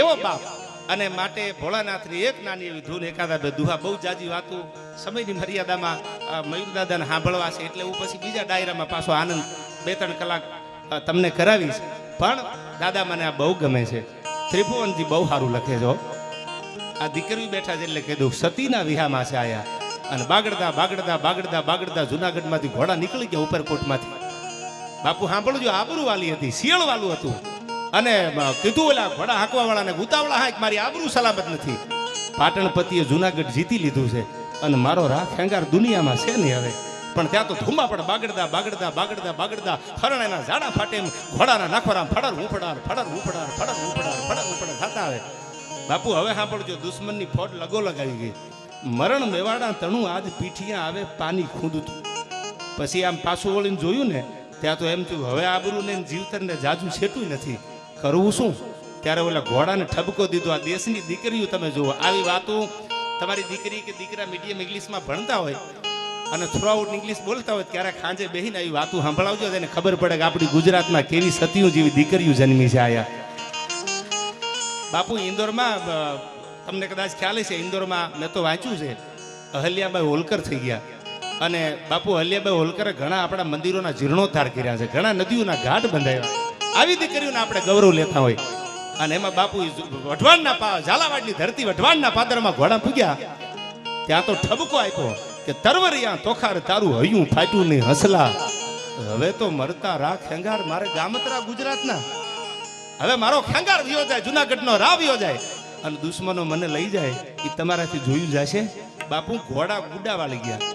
એવો બાપ અને માટે ભોળાનાથની એક નાની એવી ધૂન એકાદા બે દુહા બહુ જાજી વાતું સમયની મર્યાદામાં મયુરદાદાને સાંભળવા છે એટલે હું પછી બીજા ડાયરામાં પાછો આનંદ 2-3 કલાક તમને કરાવીશ પણ દાદા મને આ બહુ ગમે છે ત્રિભુવનજી બહુ સારું લખે છો આ દીકરી બેઠા છે એટલે કીધું સતીના વિહામાં છે આયા અને બાગડતા બાગડતા બાગડતા બાગડતા જુનાગઢમાંથી ઘોડા નીકળી ગયા ઉપરકોટમાંથી બાપુ સાંભળજો આબરૂ વાલી હતી શિયાળ વાલું હતું અને કીધું ઓલા ઘોડા હાંકવા વાળાને ઉતાવળા હાંક મારી આબરૂ સલામત નથી પાટણપતિએ જુનાગઢ જીતી લીધું છે અને મારો રાખ ખેંગાર દુનિયામાં છે નહીં હવે પણ ત્યાં તો ધુમા પણ બાગડતા બાગડતા બાગડતા બાગડતા હરણેના ઝાડા ફાટે ઘોડાના નાખવાના ફડર ઉપડાર ફડર ઉપડાર ફડર ઉપડાર ફડર ઉપડાર થતા આવે બાપુ હવે સાંભળજો દુશ્મનની ફોટ લગો લગાવી ગઈ મરણ મેવાડા તણું આજ પીઠિયા આવે પાણી ખૂંદતું પછી આમ પાછું વળીને જોયું ને ત્યાં તો એમ થયું હવે આબરૂ ને જીવતરને જાજુ છેટું નથી કરવું શું ત્યારે ઓલા ઘોડાને ઠબકો દીધો આ દેશની દીકરીઓ તમે જુઓ આવી વાતો તમારી દીકરી કે દીકરા મીડિયમ ઇંગ્લિશમાં ભણતા હોય અને થ્રુ આઉટ ઇંગ્લિશ બોલતા હોય ત્યારે ખાંજે બેહીને આવી વાતો સાંભળાવજો તેને ખબર પડે કે આપણી ગુજરાતમાં કેવી સતીઓ જેવી દીકરીઓ જન્મી છે આયા બાપુ ઇન્દોરમાં તમને કદાચ ખ્યાલ છે ઇન્દોરમાં મેં તો વાંચ્યું છે અહલ્યાબાઈ હોલકર થઈ ગયા અને બાપુ અહલ્યાબાઈ હોલકરે ઘણા આપણા મંદિરોના જીર્ણોદ્ધાર કર્યા છે ઘણા નદીઓના ઘાટ બંધાવ્યા આવી દીકરીઓને આપણે ગૌરવ લેતા હોય અને એમાં બાપુ વઢવાણના ઝાલાવાડની ધરતી વઢવાણના પાદરમાં ઘોડા પૂગ્યા ત્યાં તો ઠબકો આપ્યો કે તરવરિયા તોખાર તારું હૈયું ફાટ્યું નહીં હસલા હવે તો મરતા રા ખેંગાર મારે ગામતરા ગુજરાતના હવે મારો ખેંગાર વિયો જાય જુનાગઢનો રા વિયો જાય અને દુશ્મનો મને લઈ જાય એ તમારાથી જોયું જશે બાપુ ઘોડા ગુડા વાળી ગયા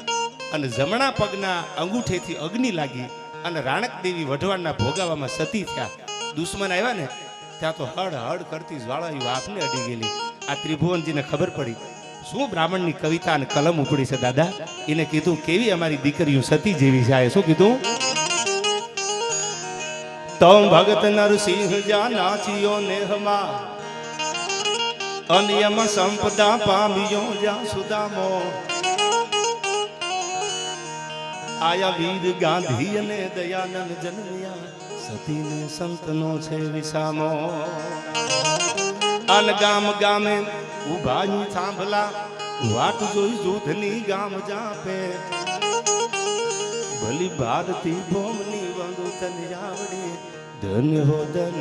અને જમણા પગના અંગૂઠેથી અગ્નિ લાગી અને રાણક દેવી વઢવાણના ભોગાવામાં સતી થયા દુશ્મન આવ્યા ને ત્યાં તો હડ હડ કરતી જ્વાળાયું આપને અડી ગયેલી આ ત્રિભુવનજીને ખબર પડી શું બ્રાહ્મણની કવિતા અને કલમ ઉપડી છે દાદા એને કીધું કેવી અમારી દીકરીઓ સતી જેવી છે શું કીધું તો ભગત નરસિંહ જા નાચિયો નેહમાં અનિયમ સંપદા પામ્યો જા સુદામો આયા વીર ગાંધી અને દયાનંદ જન્મ્યા સતીને સંતનો છે વિસામો અન ગામ ગામે ઉભાની સાંભલા વાટ જોઈ જૂથની ગામ જાપે ભલી ભારતી ભોમની વંદુ તન આવડી ધન્ય હો ધન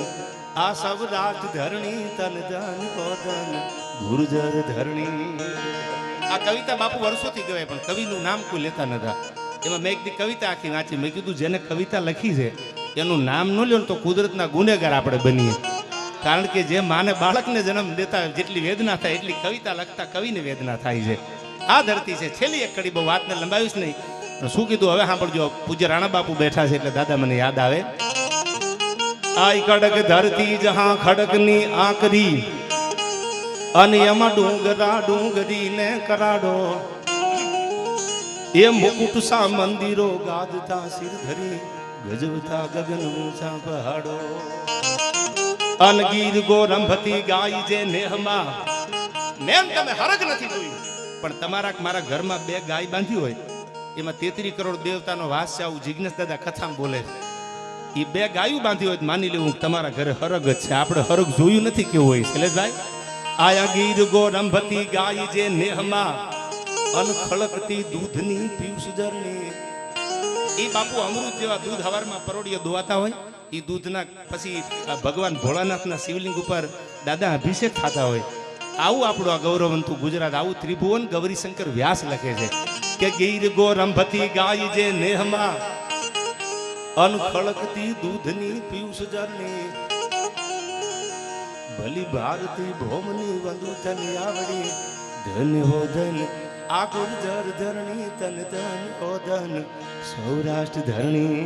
આ સબ રાજ ધરણી તન ધન હો ધન ગુર્જર ધરણી આ કવિતા બાપુ વર્ષોથી ગવાય પણ કવિનું નામ કોઈ લેતા નતા એમાં મેં એક દી કવિતા આખી વાંચી મેં કીધું જેને કવિતા લખી છે એનું નામ ન લ્યો તો કુદરતના ગુનેગાર આપણે બનીએ કારણ કે જે માને બાળકને જન્મ દેતા જેટલી વેદના થાય એટલી કવિતા લખતા કવિને વેદના થાય છે આ ધરતી છે છેલ્લી એક કડી બહુ વાતને લંબાવીશ નહીં શું કીધું હવે સાંભળજો પૂજ્ય રાણા બાપુ બેઠા છે એટલે દાદા મને યાદ આવે આઈ કડક ધરતી જહાં ખડકની આકરી અને એમાં ડુંગરા ડુંગરી ને કરાડો એ મુકુટ સા મંદિરો ગાજતા સિર ધરી ગજવતા ગગન ઊંચા પહાડો અનગીર ગોરંભતી ગાય જે નેહમાં મેમ તમે હરગ નથી જોયું પણ તમારા મારા ઘરમાં 2 ગાય બાંધી હોય એમાં 33 કરોડ દેવતાનો વાસ છે આવું જિજ્ઞેશ દાદા કથામાં બોલે એ 2 ગાયું બાંધી હોય માની લેવું તમારા ઘરે હરગ જ છે આપણે હરગ જોયું નથી કેવું હોય શૈલેષભાઈ આયા ગીર ગોરંભતી ગાય જે નેહમાં અનખળકતી દૂધની પીયુષ ઝરણી એ બાપુ અમૃત જેવા દૂધ હવારમાં પરોડીએ દોવાતા હોય એ દૂધના પછી ભગવાન ભોળાનાથના શિવલિંગ ઉપર દાદા અભિષેક થતા હોય આવું આપણું આ ગૌરવંતું ગુજરાત આવું ત્રિભુવન ગૌરીશંકર વ્યાસ લખે છે કે ગીર ગોરંભતી ગાય જે નેહમાં અનખળકતી દૂધની પીયુષ ઝરણી ભલી ભારતી ભોમની વંદુ તન આવડી ધન હો ધન આ ગુર્જર ધરણી તન ધન હો ધન સૌરાષ્ટ્ર ધરણી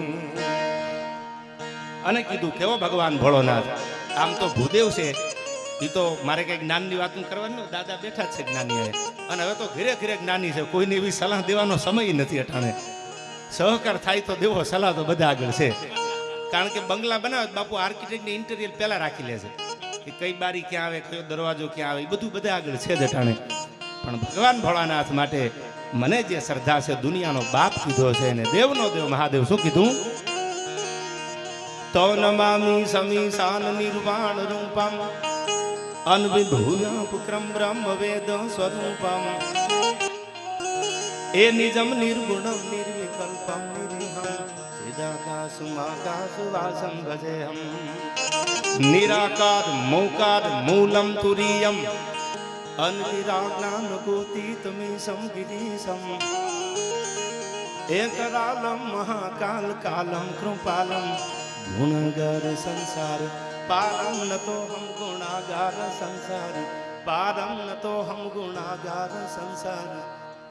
અને કીધું કેવો ભગવાન ભોળોનાથ આમ તો ભૂદેવ છે એ તો મારે કઈક જ્ઞાનની વાત કરવાની દાદા બેઠા જ છે જ્ઞાની અને હવે તો ઘરે ઘરે જ્ઞાની છે કોઈને એવી સલાહ દેવાનો સમય નથી અટાણે સહકાર થાય તો દેવો સલાહ તો બધા આગળ છે કારણ કે બંગલા બનાવે બાપુ આર્કિટેક્ટની ઇન્ટિરિયર પહેલા રાખી લે છે કે કઈ બારી ક્યાં આવે કયો દરવાજો ક્યાં આવે એ બધું બધા આગળ છે જ અટાણે પણ ભગવાન ભોળાનાથ માટે મને જે શ્રદ્ધા છે દુનિયાનો બાપ કીધો છે અને દેવનો દેવ મહાદેવ શું કીધું તો નમામિ સમી શાન નિર્વાણ રૂપમ અનવિધૂયપુક્રમ બ્રહ્મ વેદ સ્વરૂપમ એ નિજમ નિર્ગુણમ નિર્વિકલ્પમ નિરીહમ ચિદાકાશુમાકાશુ વાસમ ભજેહમ નિરાકાર મૌકાર મૂલમ તુરીયમ અનવિરાજ્ઞાનગોતીતમીશમ ગિરીશમ એકરાલમ મહાકાલ કાલમ કૃપાલમ ગુણગર સંસાર પારમ નતો હમ ગુણાગાર સંસાર પારમ નતો હમ ગુણાગાર સંસાર